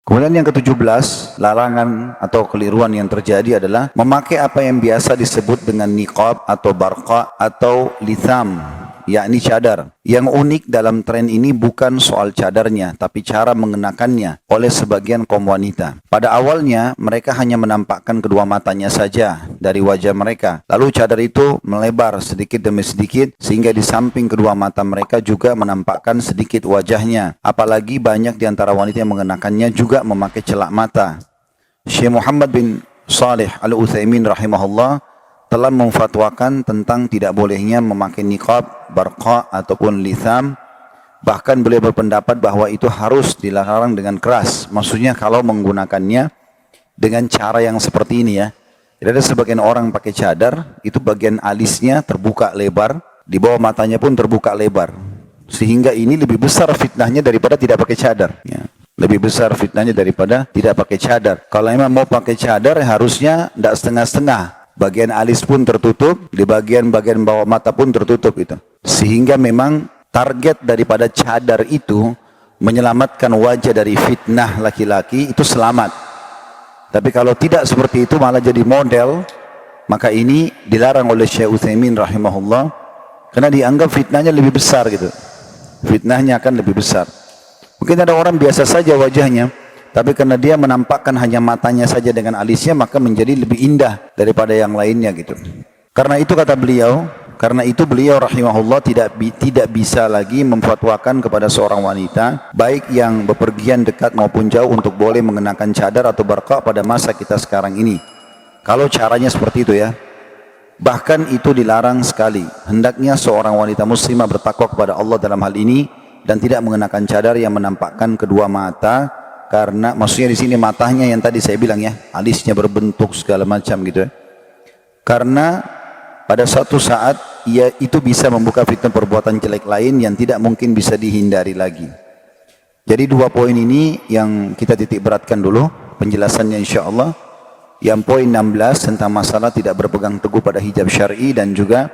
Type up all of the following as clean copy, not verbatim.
Kemudian yang ke-17, larangan atau keliruan yang terjadi adalah memakai apa yang biasa disebut dengan niqab atau barqa atau litham, yakni cadar. Yang unik dalam tren ini bukan soal cadarnya, tapi cara mengenakannya oleh sebagian kaum wanita. Pada awalnya, mereka hanya menampakkan kedua matanya saja dari wajah mereka. Lalu cadar itu melebar sedikit demi sedikit, sehingga di samping kedua mata mereka juga menampakkan sedikit wajahnya. Apalagi banyak di antara wanita yang mengenakannya juga memakai celak mata. Syekh Muhammad bin Salih Al-Utsaimin rahimahullah telah memfatwakan tentang tidak bolehnya memakai niqab, barqa ataupun litham. Bahkan beliau berpendapat bahwa itu harus dilarang dengan keras. Maksudnya kalau menggunakannya dengan cara yang seperti ini ya. Jadi ada sebagian orang pakai cadar, itu bagian alisnya terbuka lebar, di bawah matanya pun terbuka lebar. Sehingga ini lebih besar fitnahnya daripada tidak pakai cadar. Ya. Lebih besar fitnahnya daripada tidak pakai cadar. Kalau memang mau pakai cadar harusnya tidak setengah-setengah. Bagian alis pun tertutup, di bagian-bagian bawah mata pun tertutup itu. Sehingga memang target daripada cadar itu menyelamatkan wajah dari fitnah laki-laki itu selamat. Tapi kalau tidak seperti itu malah jadi model, maka ini dilarang oleh Syekh Utsaimin rahimahullah karena dianggap fitnahnya lebih besar gitu. Fitnahnya akan lebih besar. Mungkin ada orang biasa saja wajahnya, tapi karena dia menampakkan hanya matanya saja dengan alisnya, maka menjadi lebih indah daripada yang lainnya gitu. Karena itu kata beliau, karena itu beliau rahimahullah tidak bisa lagi memfatwakan kepada seorang wanita, baik yang bepergian dekat maupun jauh, untuk boleh mengenakan cadar atau barqa pada masa kita sekarang ini. Kalau caranya seperti itu ya. Bahkan itu dilarang sekali. Hendaknya seorang wanita muslimah bertakwa kepada Allah dalam hal ini dan tidak mengenakan cadar yang menampakkan kedua mata. Karena maksudnya di sini matanya yang tadi saya bilang ya, alisnya berbentuk segala macam gitu ya. Karena pada suatu saat ia itu bisa membuka fitnah perbuatan jelek lain yang tidak mungkin bisa dihindari lagi. Jadi dua poin ini yang kita titik beratkan dulu penjelasannya insyaallah. Yang poin 16 tentang masalah tidak berpegang teguh pada hijab syar'i, dan juga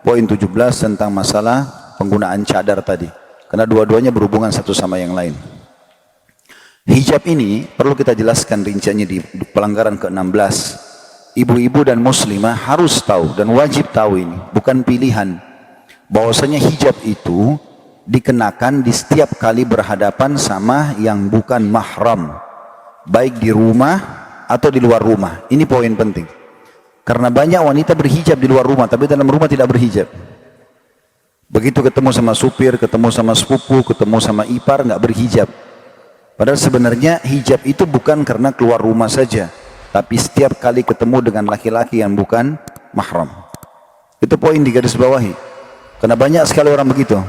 poin 17 tentang masalah penggunaan cadar tadi. Karena dua-duanya berhubungan satu sama yang lain. Hijab ini perlu kita jelaskan rinciannya di pelanggaran ke-16. Ibu-ibu dan muslimah harus tahu dan wajib tahu ini, bukan pilihan. Bahwasanya hijab itu dikenakan di setiap kali berhadapan sama yang bukan mahram, baik di rumah atau di luar rumah. Ini poin penting. Karena banyak wanita berhijab di luar rumah, tapi dalam rumah tidak berhijab. Begitu ketemu sama supir, ketemu sama sepupu, ketemu sama ipar, nggak berhijab. Padahal sebenarnya hijab itu bukan karena keluar rumah saja, tapi setiap kali ketemu dengan laki-laki yang bukan mahram. Itu poin di garis bawahi. Karena banyak sekali orang begitu.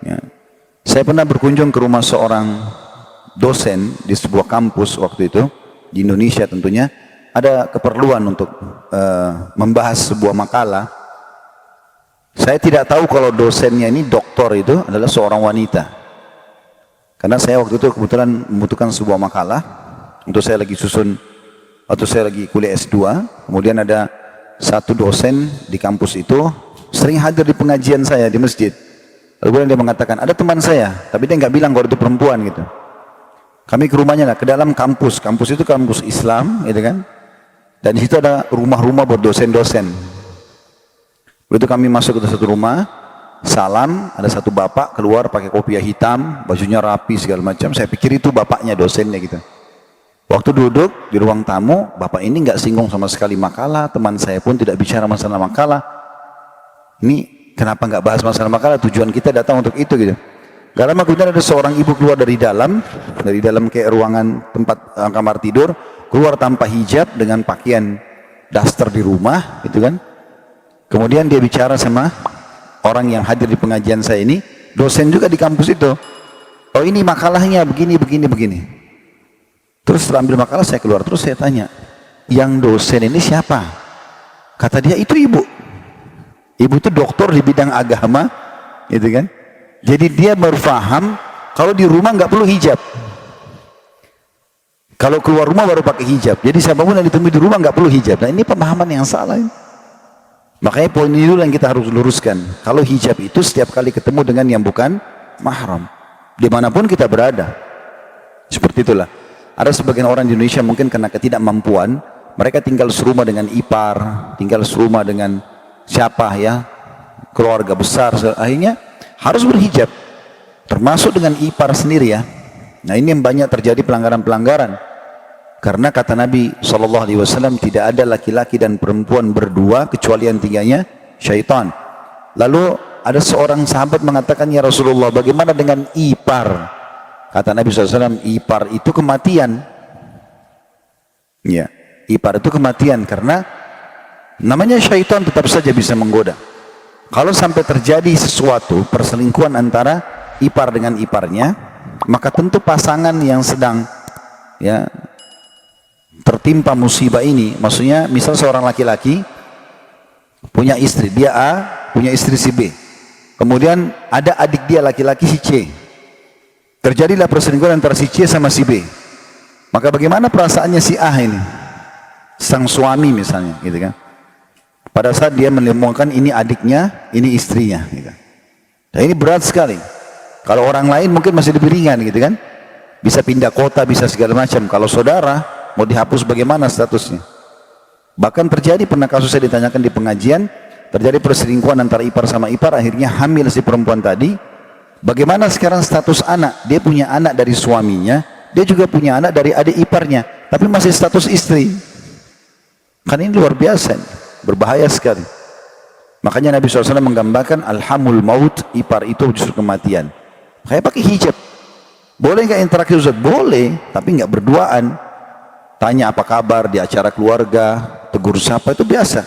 Ya. Saya pernah berkunjung ke rumah seorang dosen di sebuah kampus waktu itu, di Indonesia tentunya. Ada keperluan untuk membahas sebuah makalah. Saya tidak tahu kalau dosennya ini doktor itu adalah seorang wanita. Karena saya waktu itu kebetulan membutuhkan sebuah makalah untuk saya lagi susun, atau saya lagi kuliah S2. Kemudian ada satu dosen di kampus itu sering hadir di pengajian saya di masjid. Lalu dia mengatakan, ada teman saya, tapi dia nggak bilang kalau itu perempuan gitu. Kami ke rumahnya lah, ke dalam kampus. Kampus itu kampus Islam, gitu kan. Dan di situ ada rumah-rumah buat dosen-dosen. Begitu kami masuk ke satu rumah, salam, ada satu bapak keluar pakai kopiah hitam, bajunya rapi segala macam. Saya pikir itu bapaknya, dosennya gitu. Waktu duduk di ruang tamu, bapak ini nggak singgung sama sekali makalah. Teman saya pun tidak bicara masalah makalah. Ini kenapa nggak bahas masalah makalah? Tujuan kita datang untuk itu gitu. Gak lama kemudian ada seorang ibu keluar dari dalam kayak ruangan tempat kamar tidur, keluar tanpa hijab dengan pakaian daster di rumah, gitu kan. Kemudian dia bicara sama orang yang hadir di pengajian saya ini, dosen juga di kampus itu. Oh ini makalahnya begini. Terus setelah ambil makalah saya keluar, terus saya tanya, yang dosen ini siapa? Kata dia, itu ibu. Ibu itu doktor di bidang agama, gitu kan. Jadi dia berfaham kalau di rumah nggak perlu hijab. Kalau keluar rumah baru pakai hijab. Jadi siapapun yang ditemui di rumah nggak perlu hijab. Nah ini pemahaman yang salah ini. Makanya poin ini dulu yang kita harus luruskan. Kalau hijab itu setiap kali ketemu dengan yang bukan mahram, dimanapun kita berada. Seperti itulah. Ada sebagian orang di Indonesia mungkin karena ketidakmampuan, mereka tinggal serumah dengan ipar, tinggal serumah dengan siapa ya, keluarga besar, akhirnya harus berhijab, termasuk dengan ipar sendiri ya. Nah ini yang banyak terjadi pelanggaran-pelanggaran, karena kata Nabi SAW tidak ada laki-laki dan perempuan berdua kecuali yang tiganya syaitan. Lalu ada seorang sahabat mengatakan, ya Rasulullah, bagaimana dengan ipar? Kata Nabi SAW, ipar itu kematian. Ya, ipar itu kematian karena namanya syaitan tetap saja bisa menggoda. Kalau sampai terjadi sesuatu perselingkuhan antara ipar dengan iparnya, maka tentu pasangan yang sedang ya tertimpa musibah ini, maksudnya misal seorang laki-laki punya istri, dia A, punya istri si B, kemudian ada adik dia laki-laki si C, terjadilah perselingkuhan antara si C sama si B, maka bagaimana perasaannya si A ini, sang suami misalnya, gitu kan? Pada saat dia menemukan ini adiknya, ini istrinya, gitu. Nah, ini berat sekali. Kalau orang lain mungkin masih lebih ringan, gitu kan? Bisa pindah kota, bisa segala macam. Kalau saudara mau dihapus, bagaimana statusnya? Bahkan terjadi, pernah kasus saya ditanyakan di pengajian, terjadi perselingkuhan antara ipar sama ipar, akhirnya hamil si perempuan tadi. Bagaimana sekarang status anak? Dia punya anak dari suaminya, dia juga punya anak dari adik iparnya, tapi masih status istri. Kan ini luar biasa, berbahaya sekali. Makanya Nabi SAW menggambarkan alhamul maut, ipar itu justru kematian. Kayak pakai hijab. Boleh nggak interaksi Ustaz? Boleh, tapi nggak berduaan. Tanya apa kabar di acara keluarga, tegur sapa itu biasa.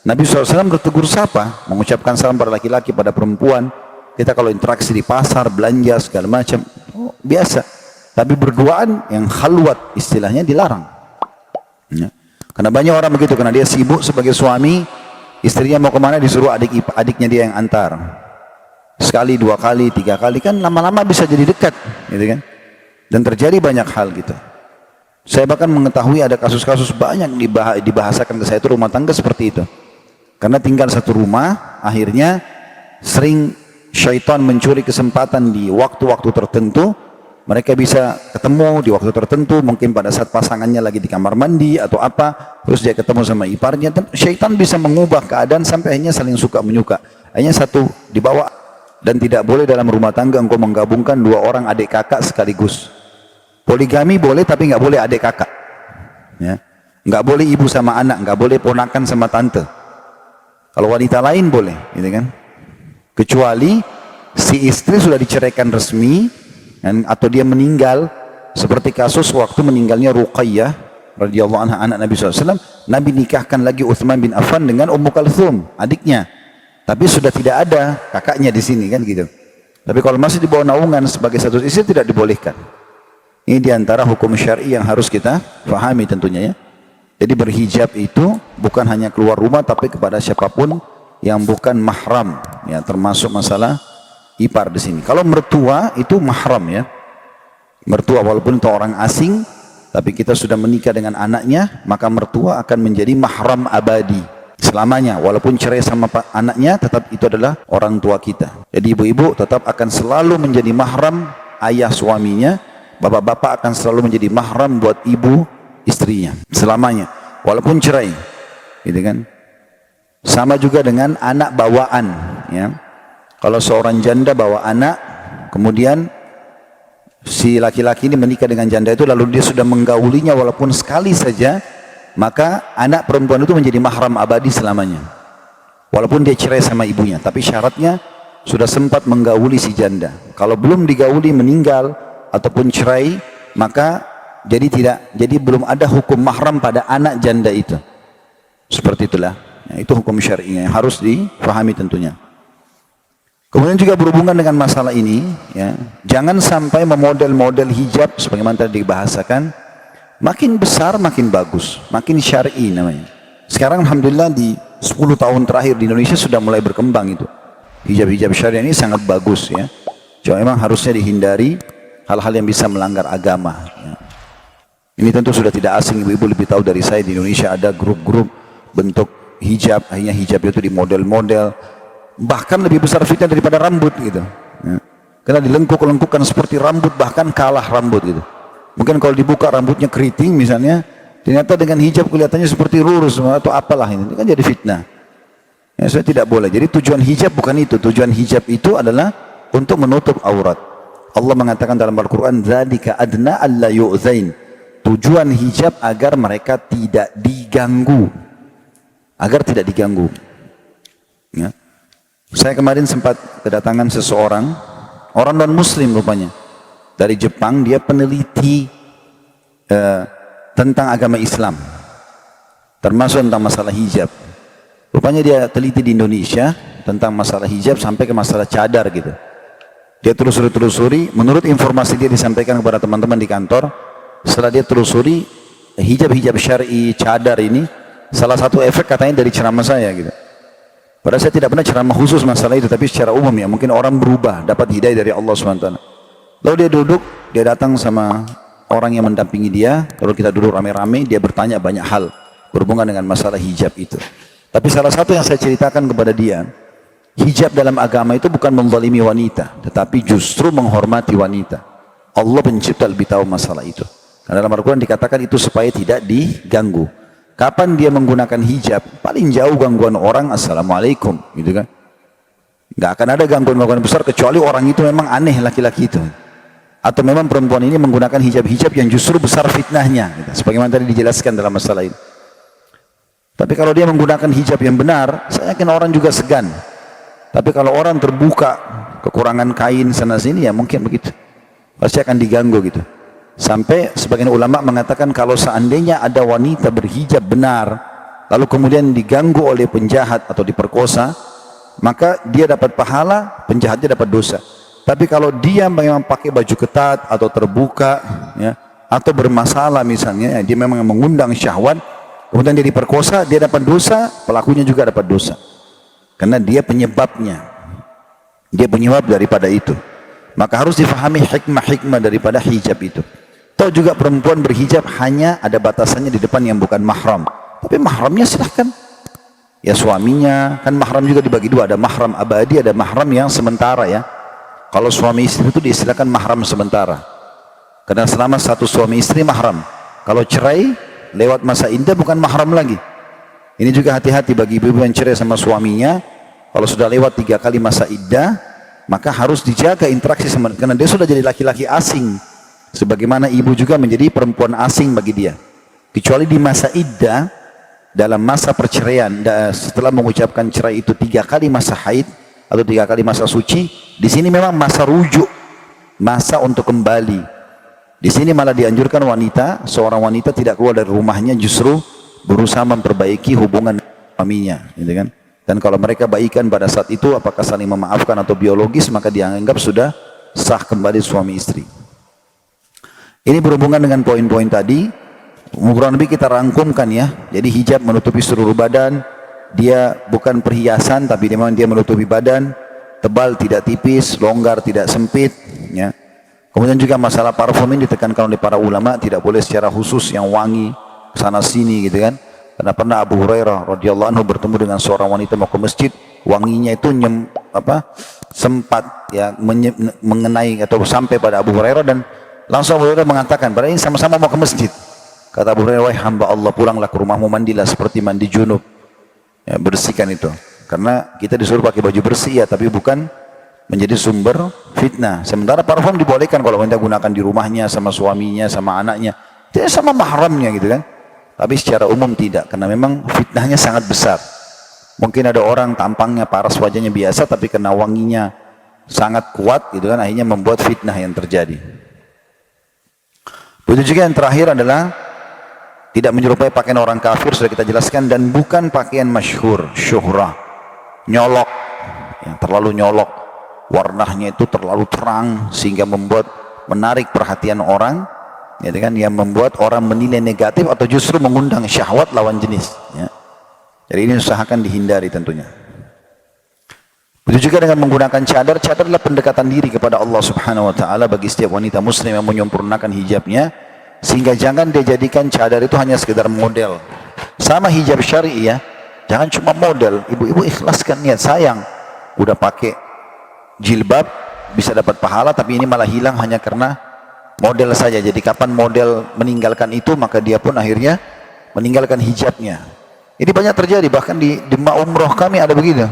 Nabi SAW bertegur sapa, mengucapkan salam pada laki-laki, pada perempuan. Kita kalau interaksi di pasar, belanja, segala macam, biasa. Tapi berduaan yang khalwat istilahnya dilarang. Ya. Karena banyak orang begitu, karena dia sibuk sebagai suami, istrinya mau kemana disuruh adiknya dia yang antar. Sekali, dua kali, tiga kali, kan lama-lama bisa jadi dekat, gitu kan? Dan terjadi banyak hal gitu. Saya bahkan mengetahui ada kasus-kasus banyak dibahasakan ke saya itu rumah tangga seperti itu. Karena tinggal satu rumah, akhirnya sering syaitan mencuri kesempatan di waktu-waktu tertentu. Mereka bisa ketemu di waktu tertentu, mungkin pada saat pasangannya lagi di kamar mandi atau apa, terus dia ketemu sama iparnya. Dan syaitan bisa mengubah keadaan sampai akhirnya saling suka menyuka. Akhirnya satu dibawa. Dan tidak boleh dalam rumah tangga engkau menggabungkan dua orang adik kakak sekaligus. Poligami boleh, tapi nggak boleh adik kakak. Ya. Nggak boleh ibu sama anak, nggak boleh ponakan sama tante. Kalau wanita lain boleh, gitu kan? Kecuali si istri sudah diceraikan resmi, atau dia meninggal, seperti kasus waktu meninggalnya Ruqayyah radhiyallahu anha, anak Nabi SAW. Nabi nikahkan lagi Uthman bin Affan dengan Ummu Kalthum, adiknya. Tapi sudah tidak ada kakaknya di sini kan gitu. Tapi kalau masih di bawah naungan sebagai satu istri tidak dibolehkan. Ini diantara hukum syar'i yang harus kita pahami tentunya ya. Jadi berhijab itu bukan hanya keluar rumah, tapi kepada siapapun yang bukan mahram ya, termasuk masalah ipar di sini. Kalau mertua itu mahram ya. Mertua walaupun itu orang asing, tapi kita sudah menikah dengan anaknya, maka mertua akan menjadi mahram abadi selamanya. Walaupun cerai sama anaknya, tetap itu adalah orang tua kita. Jadi ibu-ibu tetap akan selalu menjadi mahram ayah suaminya, bapak-bapak akan selalu menjadi mahram buat ibu istrinya selamanya, walaupun cerai, gitu kan? Sama juga dengan anak bawaan ya. Kalau seorang janda bawa anak, kemudian si laki-laki ini menikah dengan janda itu, lalu dia sudah menggaulinya walaupun sekali saja, maka anak perempuan itu menjadi mahram abadi selamanya. Walaupun dia cerai sama ibunya, tapi syaratnya sudah sempat menggauli si janda. Kalau belum digauli, meninggal ataupun cerai, maka jadi belum ada hukum mahram pada anak janda itu. Seperti itulah. Ya, itu hukum syar'inya yang harus difahami tentunya. Kemudian juga berhubungan dengan masalah ini, ya, jangan sampai memodel-model hijab sebagaimana tadi dibahasakan. Makin besar makin bagus, makin syar'i namanya. Sekarang alhamdulillah di 10 tahun terakhir di Indonesia sudah mulai berkembang itu. Hijab-hijab syariah ini sangat bagus ya. Cuma memang harusnya dihindari hal-hal yang bisa melanggar agama ya. Ini tentu sudah tidak asing, ibu-ibu lebih tahu dari saya, di Indonesia ada grup-grup bentuk hijab, akhirnya hijab itu di model-model, bahkan lebih besar fitnah daripada rambut gitu ya. Karena dilengkuk-lengkukkan seperti rambut, bahkan kalah rambut gitu. Mungkin kalau dibuka rambutnya keriting misalnya, ternyata dengan hijab kelihatannya seperti lurus atau apalah ini kan jadi fitnah. Ya, saya tidak boleh. Jadi tujuan hijab bukan itu. Tujuan hijab itu adalah untuk menutup aurat. Allah mengatakan dalam Al-Quran, "Dzalika adna alla yu'zain." Tujuan hijab agar mereka tidak diganggu. Agar tidak diganggu. Ya. Saya kemarin sempat kedatangan seseorang, orang non-muslim rupanya. Dari Jepang, dia peneliti tentang agama Islam. Termasuk tentang masalah hijab. Rupanya dia teliti di Indonesia tentang masalah hijab sampai ke masalah cadar gitu. Dia telusuri, menurut informasi dia disampaikan kepada teman-teman di kantor, setelah dia telusuri, hijab-hijab syar'i, cadar ini, salah satu efek katanya dari ceramah saya gitu. Padahal saya tidak pernah ceramah khusus masalah itu, tapi secara umum ya, mungkin orang berubah, dapat hidayah dari Allah SWT. Lalu dia duduk, dia datang sama orang yang mendampingi dia, lalu kita duduk rame-rame, dia bertanya banyak hal berhubungan dengan masalah hijab itu. Tapi salah satu yang saya ceritakan kepada dia, hijab dalam agama itu bukan menzalimi wanita, tetapi justru menghormati wanita. Allah pencipta lebih tahu masalah itu. Karena dalam Al-Quran dikatakan itu supaya tidak diganggu. Kapan dia menggunakan hijab? Paling jauh gangguan orang, assalamualaikum, gitu kan? Gak akan ada gangguan-gangguan besar kecuali orang itu memang aneh laki-laki itu. Atau memang perempuan ini menggunakan hijab-hijab yang justru besar fitnahnya, gitu. Sebagaimana tadi dijelaskan dalam masalah ini. Tapi kalau dia menggunakan hijab yang benar, saya yakin orang juga segan. Tapi kalau orang terbuka kekurangan kain sana sini, ya mungkin begitu. Pasti akan diganggu gitu. Sampai sebagian ulama mengatakan kalau seandainya ada wanita berhijab benar, lalu kemudian diganggu oleh penjahat atau diperkosa, maka dia dapat pahala, penjahatnya dapat dosa. Tapi kalau dia memang pakai baju ketat atau terbuka, ya, atau bermasalah misalnya, ya, dia memang mengundang syahwat, kemudian dia diperkosa, dia dapat dosa, pelakunya juga dapat dosa. Karena dia penyebabnya. Dia penyebab daripada itu. Maka harus difahami hikmah-hikmah daripada hijab itu. Atau juga perempuan berhijab hanya ada batasannya di depan yang bukan mahram. Tapi mahramnya silahkan. Ya suaminya, kan mahram juga dibagi dua. Ada mahram abadi, ada mahram yang sementara ya. Kalau suami istri itu diistilahkan mahram sementara. Karena selama satu suami istri mahram. Kalau cerai, lewat masa iddah bukan mahram lagi. Ini juga hati-hati bagi ibu-ibu yang cerai sama suaminya. Kalau sudah lewat 3 kali masa iddah, maka harus dijaga interaksi sama, karena dia sudah jadi laki-laki asing. Sebagaimana ibu juga menjadi perempuan asing bagi dia. Kecuali di masa iddah, dalam masa perceraian, setelah mengucapkan cerai itu 3 kali masa haid atau 3 kali masa suci, di sini memang masa rujuk, masa untuk kembali. Di sini malah dianjurkan wanita, seorang wanita tidak keluar dari rumahnya, justru berusaha memperbaiki hubungan suaminya, gitu kan? Dan kalau mereka baikan pada saat itu, apakah saling memaafkan atau biologis, maka dianggap sudah sah kembali suami istri. Ini berhubungan dengan poin-poin tadi. Kurang lebih kita rangkumkan ya. Jadi hijab menutupi seluruh badan, dia bukan perhiasan, tapi memang dia menutupi badan, tebal tidak tipis, longgar tidak sempit, ya. Kemudian juga masalah parfum ini ditekankan oleh para ulama, tidak boleh secara khusus yang wangi sana sini gitu kan. Karena pernah Abu Hurairah radhiyallahu anhu bertemu dengan seorang wanita mau ke masjid, wanginya itu sempat ya mengenai atau sampai pada Abu Hurairah, dan langsung Abu Hurairah mengatakan, "Padahal ini sama-sama mau ke masjid." Kata Abu Hurairah, "Wahai hamba Allah, pulanglah ke rumahmu, mandilah seperti mandi junub." Ya, bersihkan itu. Karena kita disuruh pakai baju bersih ya, tapi bukan menjadi sumber fitnah. Sementara parfum dibolehkan kalau wanita gunakan di rumahnya, sama suaminya, sama anaknya. Tidak sama mahramnya gitu kan. Tapi secara umum tidak, karena memang fitnahnya sangat besar. Mungkin ada orang tampangnya paras, wajahnya biasa, tapi kena wanginya sangat kuat gitu kan, akhirnya membuat fitnah yang terjadi. Begitu juga yang terakhir adalah tidak menyerupai pakaian orang kafir, sudah kita jelaskan, dan bukan pakaian masyhur, syuhrah, nyolok, yang terlalu nyolok, warnanya itu terlalu terang sehingga membuat menarik perhatian orang, ya kan, yang membuat orang menilai negatif atau justru mengundang syahwat lawan jenis, ya. Jadi ini usahakan dihindari tentunya. Begitu juga dengan menggunakan cadar. Cadar adalah pendekatan diri kepada Allah Subhanahu wa taala bagi setiap wanita muslim yang menyempurnakan hijabnya, sehingga jangan dia jadikan cadar itu hanya sekedar model. Sama hijab syar'i ya. Jangan cuma model. Ibu-ibu ikhlaskan niat, sayang udah pakai jilbab bisa dapat pahala, tapi ini malah hilang hanya karena model saja. Jadi kapan model meninggalkan itu, maka dia pun akhirnya meninggalkan hijabnya. Ini banyak terjadi, bahkan di umroh kami ada begitu.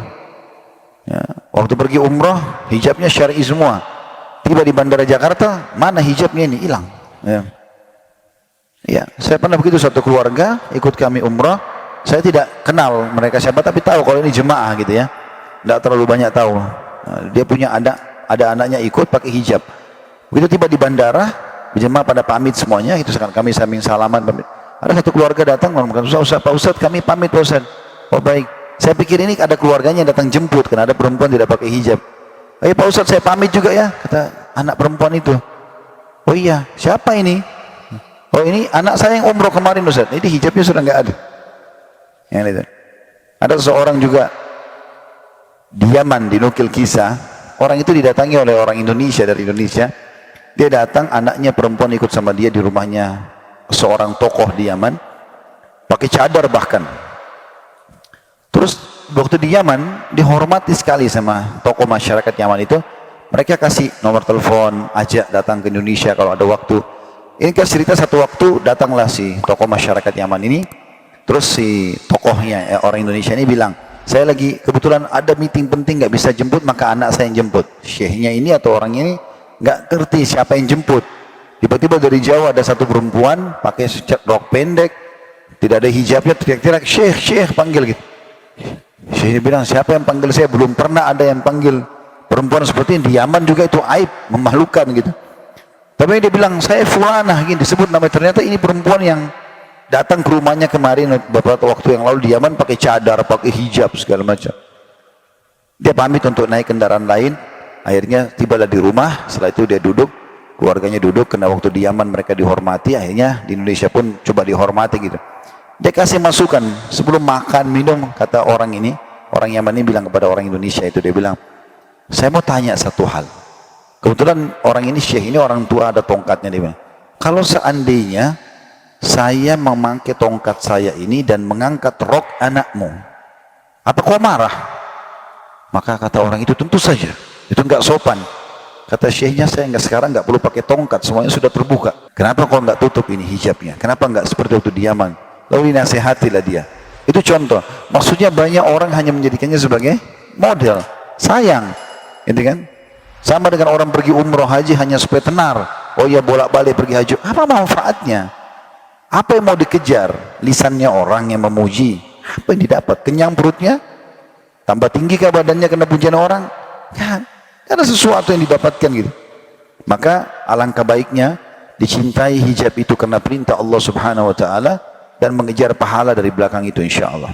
Ya, waktu pergi umroh, hijabnya syar'i semua. Tiba di bandara Jakarta, mana hijabnya ini? Hilang. Ya. Ya, saya pernah begitu, satu keluarga ikut kami umroh. Saya tidak kenal mereka siapa, tapi tahu kalau ini jemaah gitu ya. Tidak terlalu banyak tahu. Nah, dia punya ada anaknya ikut pakai hijab. Begitu tiba di bandara, jemaah pada pamit semuanya. Itu sekarang kami sambil salaman pamit. Ada satu keluarga datang mengatakan, Pak Ustaz, kami pamit Pak Ustaz. Oh baik. Saya pikir ini ada keluarganya yang datang jemput, karena ada perempuan tidak pakai hijab. Pak Ustaz, saya pamit juga ya, kata anak perempuan itu. Oh iya, siapa ini? Oh ini anak saya yang umroh kemarin Ustaz. Ini hijabnya sudah nggak ada. Yang itu. Ada seseorang juga di Yaman, dinukil kisah, orang itu didatangi oleh orang Indonesia dari Indonesia. Dia datang, anaknya perempuan ikut sama dia di rumahnya seorang tokoh di Yaman, pakai cadar bahkan. Terus waktu di Yaman dihormati sekali sama tokoh masyarakat Yaman itu. Mereka kasih nomor telepon, ajak datang ke Indonesia kalau ada waktu. Ini kan cerita satu waktu datanglah si tokoh masyarakat Yaman ini. Terus si tokohnya orang Indonesia ini bilang, saya lagi kebetulan ada meeting penting nggak bisa jemput, maka anak saya yang jemput. Syekhnya ini atau orang ini nggak ngerti siapa yang jemput. Tiba-tiba dari jauh ada satu perempuan pakai rok pendek, tidak ada hijabnya, teriak-teriak, Syekh panggil gitu. Syekh bilang, siapa yang panggil saya? Belum pernah ada yang panggil perempuan seperti ini. Di Yaman juga itu aib, memalukan gitu. Tapi dia bilang, saya fulanah, gini disebut namanya. Ternyata ini perempuan yang datang ke rumahnya kemarin beberapa waktu yang lalu di Yaman pakai cadar, pakai hijab segala macam. Dia pamit untuk naik kendaraan lain. Akhirnya tibalah di rumah. Setelah itu dia duduk, keluarganya duduk. Karena waktu di Yaman mereka dihormati, akhirnya di Indonesia pun coba dihormati gitu. Dia kasih masukan sebelum makan minum, kata orang ini, orang Yaman ini bilang kepada orang Indonesia itu, dia bilang, saya mau tanya satu hal. Kebetulan orang ini syekh ini orang tua, ada tongkatnya, dia bilang, kalau seandainya saya memakai tongkat saya ini dan mengangkat rok anakmu, apa kau marah? Maka kata orang itu, tentu saja, itu enggak sopan. Kata syekhnya, saya sekarang enggak perlu pakai tongkat, semuanya sudah terbuka. Kenapa kau enggak tutup ini hijabnya? Kenapa enggak seperti waktu di Yaman? Lalu dinasihatilah dia. Itu contoh. Maksudnya banyak orang hanya menjadikannya sebagai model. Sayang, gitu kan? Sama dengan orang pergi umroh haji hanya supaya tenar. Oh ya, bolak-balik pergi haji. Apa manfaatnya? Apa yang mau dikejar? Lisannya orang yang memuji. Apa yang didapat? Kenyang perutnya? Tambah tinggi ke badannya kena pujian orang? Kan? Ada sesuatu yang didapatkan gitu. Maka alangkah baiknya dicintai hijab itu karena perintah Allah Subhanahu wa taala dan mengejar pahala dari belakang itu, insya Allah.